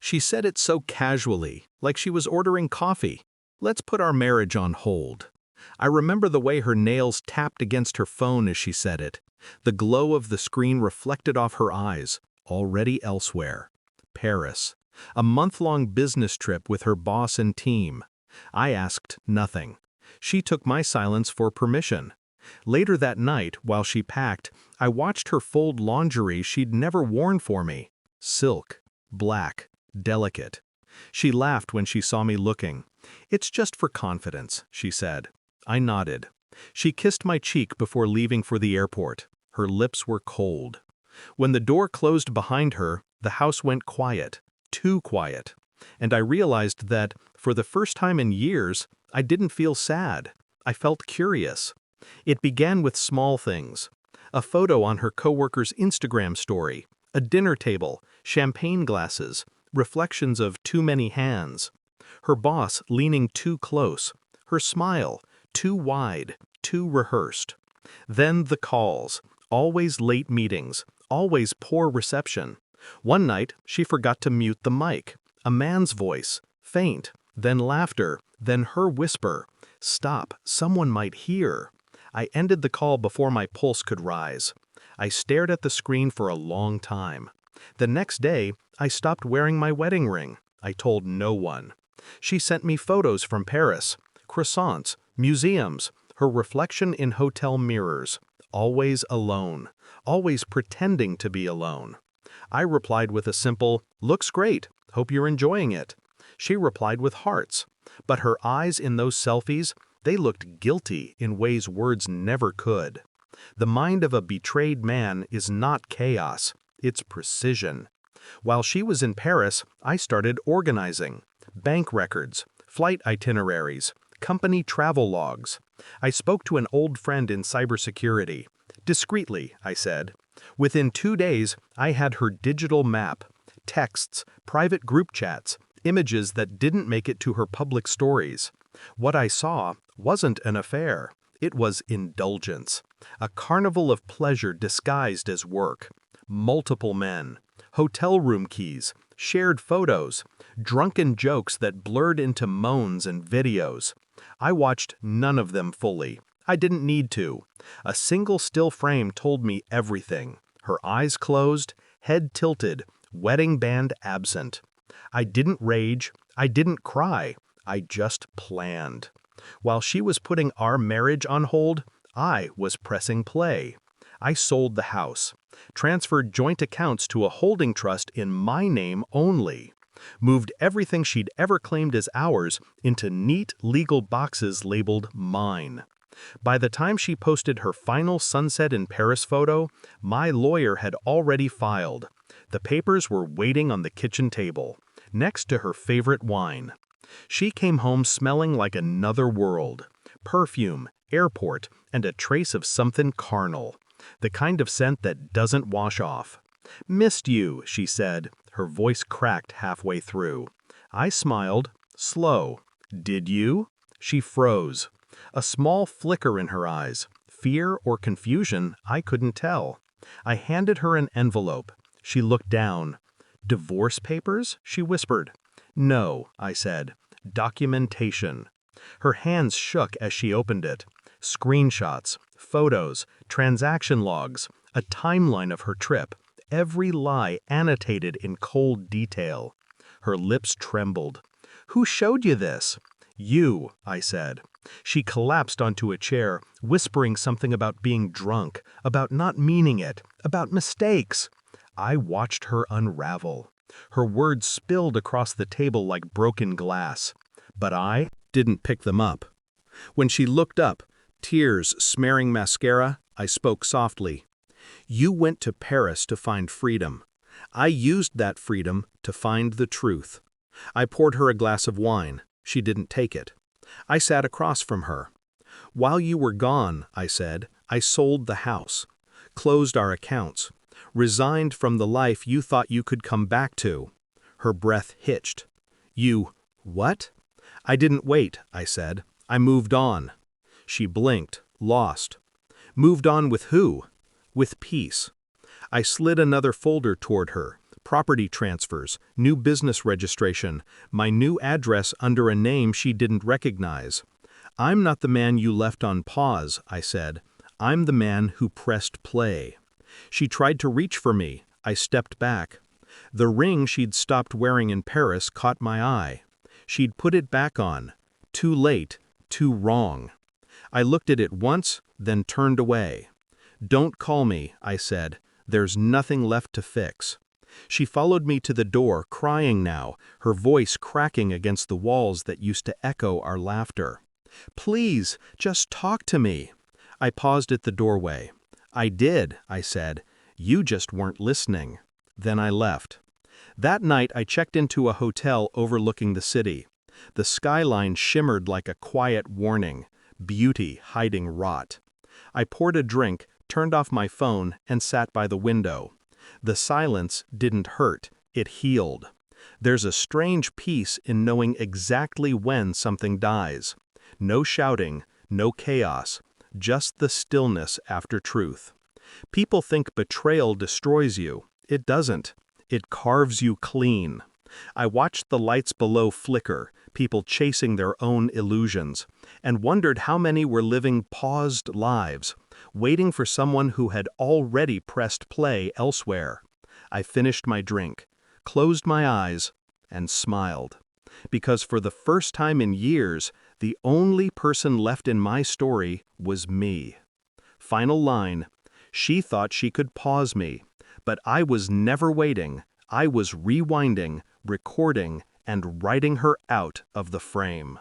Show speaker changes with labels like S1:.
S1: She said it so casually, like she was ordering coffee. "Let's put our marriage on hold." I remember the way her nails tapped against her phone as she said it. The glow of the screen reflected off her eyes, already elsewhere. Paris. A month-long business trip with her boss and team. I asked nothing. She took my silence for permission. Later that night, while she packed, I watched her fold lingerie she'd never worn for me. Silk, black, delicate. She laughed when she saw me looking. "It's just for confidence," she said. I nodded. She kissed my cheek before leaving for the airport. Her lips were cold. When the door closed behind her, the house went quiet, too quiet. And I realized that, for the first time in years, I didn't feel sad. I felt curious. It began with small things. A photo on her coworker's Instagram story, a dinner table, champagne glasses, reflections of too many hands. Her boss leaning too close, her smile, too wide, too rehearsed. Then the calls, always late meetings, always poor reception. One night, she forgot to mute the mic. A man's voice, faint, then laughter, then her whisper, "Stop, someone might hear." I ended the call before my pulse could rise. I stared at the screen for a long time. The next day, I stopped wearing my wedding ring. I told no one. She sent me photos from Paris, croissants, museums, her reflection in hotel mirrors, always alone, always pretending to be alone. I replied with a simple, "Looks great, hope you're enjoying it." She replied with hearts, but her eyes in those selfies, they looked guilty in ways words never could. The mind of a betrayed man is not chaos, it's precision. While she was in Paris, I started organizing. Bank records, flight itineraries, company travel logs. I spoke to an old friend in cybersecurity. "Discreetly," I said. Within 2 days, I had her digital map, texts, private group chats, images that didn't make it to her public stories. What I saw wasn't an affair. It was indulgence. A carnival of pleasure disguised as work. Multiple men. Hotel room keys. Shared photos. Drunken jokes that blurred into moans and videos. I watched none of them fully. I didn't need to. A single still frame told me everything. Her eyes closed, head tilted, wedding band absent. I didn't rage. I didn't cry. I just planned. While she was putting our marriage on hold, I was pressing play. I sold the house, transferred joint accounts to a holding trust in my name only, moved everything she'd ever claimed as ours into neat legal boxes labeled mine. By the time she posted her final sunset in Paris photo, my lawyer had already filed. The papers were waiting on the kitchen table, next to her favorite wine. She came home smelling like another world. Perfume, airport, and a trace of something carnal. The kind of scent that doesn't wash off. "Missed you," she said, her voice cracked halfway through. I smiled, slow. "Did you?" She froze. A small flicker in her eyes. Fear or confusion, I couldn't tell. I handed her an envelope. She looked down. "Divorce papers?" she whispered. "No," I said. "Documentation." Her hands shook as she opened it. Screenshots, photos, transaction logs, a timeline of her trip, every lie annotated in cold detail. Her lips trembled. "Who showed you this?" "You," I said. She collapsed onto a chair, whispering something about being drunk, about not meaning it, about mistakes. I watched her unravel. Her words spilled across the table like broken glass. But I didn't pick them up. When she looked up, tears smearing mascara, I spoke softly. "You went to Paris to find freedom. I used that freedom to find the truth." I poured her a glass of wine. She didn't take it. I sat across from her. "While you were gone," I said, "I sold the house, closed our accounts, resigned from the life you thought you could come back to." Her breath hitched. "You, what?" "I didn't wait," I said. "I moved on." She blinked, lost. "Moved on with who?" "With peace." I slid another folder toward her, property transfers, new business registration, my new address under a name she didn't recognize. "I'm not the man you left on pause," I said. "I'm the man who pressed play." She tried to reach for me. I stepped back. The ring she'd stopped wearing in Paris caught my eye. She'd put it back on. Too late, too wrong. I looked at it once, then turned away. "Don't call me," I said. "There's nothing left to fix." She followed me to the door, crying now, her voice cracking against the walls that used to echo our laughter. "Please, just talk to me." I paused at the doorway. "I did," I said. "You just weren't listening." Then I left. That night I checked into a hotel overlooking the city. The skyline shimmered like a quiet warning, beauty hiding rot. I poured a drink, turned off my phone, and sat by the window. The silence didn't hurt, it healed. There's a strange peace in knowing exactly when something dies. No shouting, no chaos, just the stillness after truth. People think betrayal destroys you. It doesn't. It carves you clean. I watched the lights below flicker, people chasing their own illusions, and wondered how many were living paused lives, waiting for someone who had already pressed play elsewhere. I finished my drink, closed my eyes, and smiled. Because for the first time in years, the only person left in my story was me. Final line: she thought she could pause me, but I was never waiting. I was rewinding, recording, and writing her out of the frame.